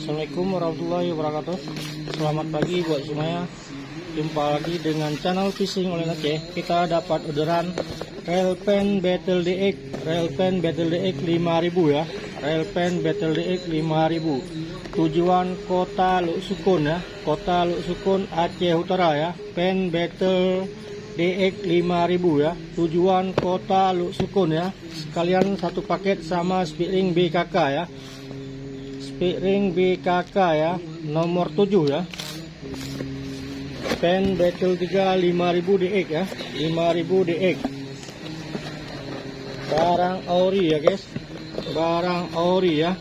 Assalamualaikum warahmatullahi wabarakatuh. Selamat pagi buat semuanya. Jumpa lagi dengan channel Fishing Online Aceh. Kita dapat orderan Railpen Battle DX. Railpen Battle DX 5000 ya. Railpen Battle DX 5000. Tujuan Kota Luk Sukun ya. Kota Luk Sukun Aceh Utara ya. Pen Battle DX 5000 ya. Tujuan Kota Luk Sukun ya. Sekalian satu paket sama speedring BKK ya. Speedring BKK ya, nomor 7 ya. Pen Battle 3 5000 DX ya, 5000 DX. Barang ori ya guys, barang ori ya.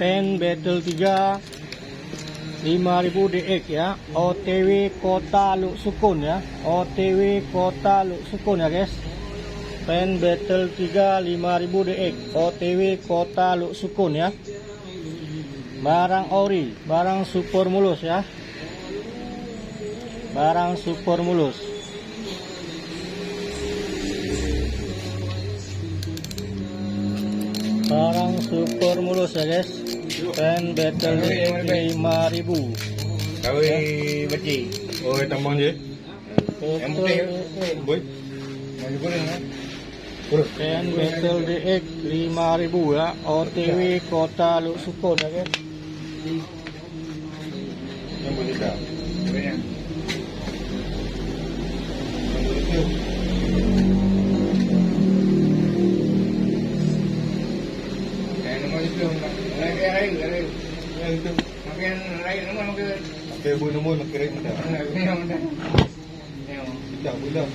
Pen Battle 3 5000 DX ya, OTW Kota Luk Sukun ya, OTW Kota Luk Sukun ya guys. Pen Battle 3 5000 DX, OTW Kota Luk Sukun ya. Barang ori, barang super mulus ya. Barang super mulus. Barang super mulus ya guys. Pen Battle DX 5000. Kawin beci. Oh, tambang je. Yang putih. Boy. Maju goreng kan? Pen Battle DX 5000 ya, OTW Kota Luk Sukun ya guys. Yang boleh tak? Goreng. Yang boleh tu. Yang nombor itu. Lain. Yang itu. Makin lain nombor makin. Makin boleh nombor makin lain tak? Yang dah. Tak boleh.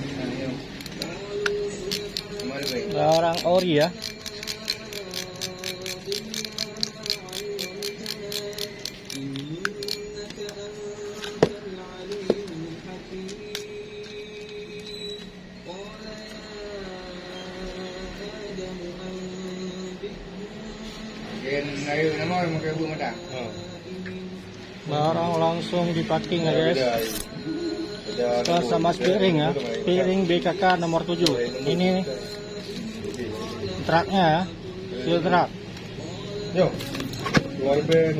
Barang ori ya. Barang langsung dipacking ya guys. Sama speedring ya, speedring BKK nomor 7. Ini truknya ya, steel truck. Yo, luar ben.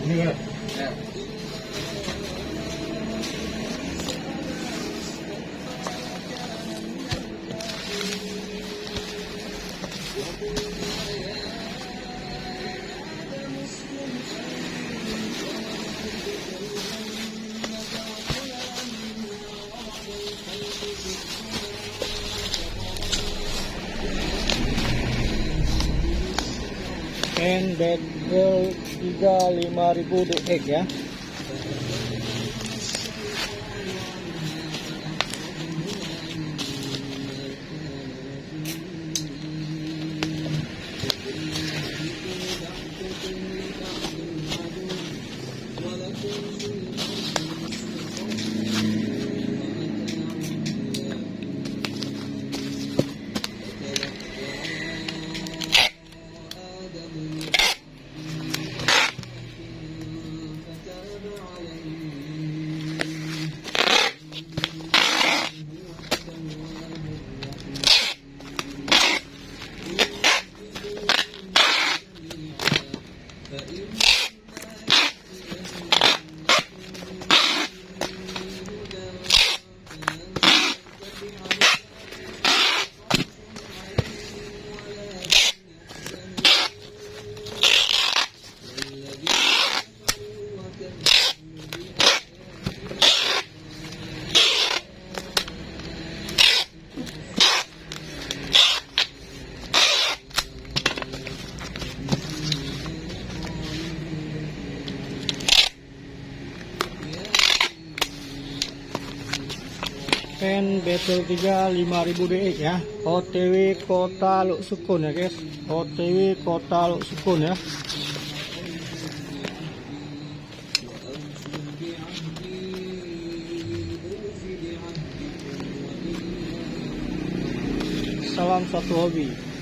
Ini kan? Ya. Pen Battle 3 5000 DX ya. Pen Battle 3 5000 DX ya, OTW Kota Luk Sukun ya guys, OTW Kota Luk Sukun ya. salam satu hobi.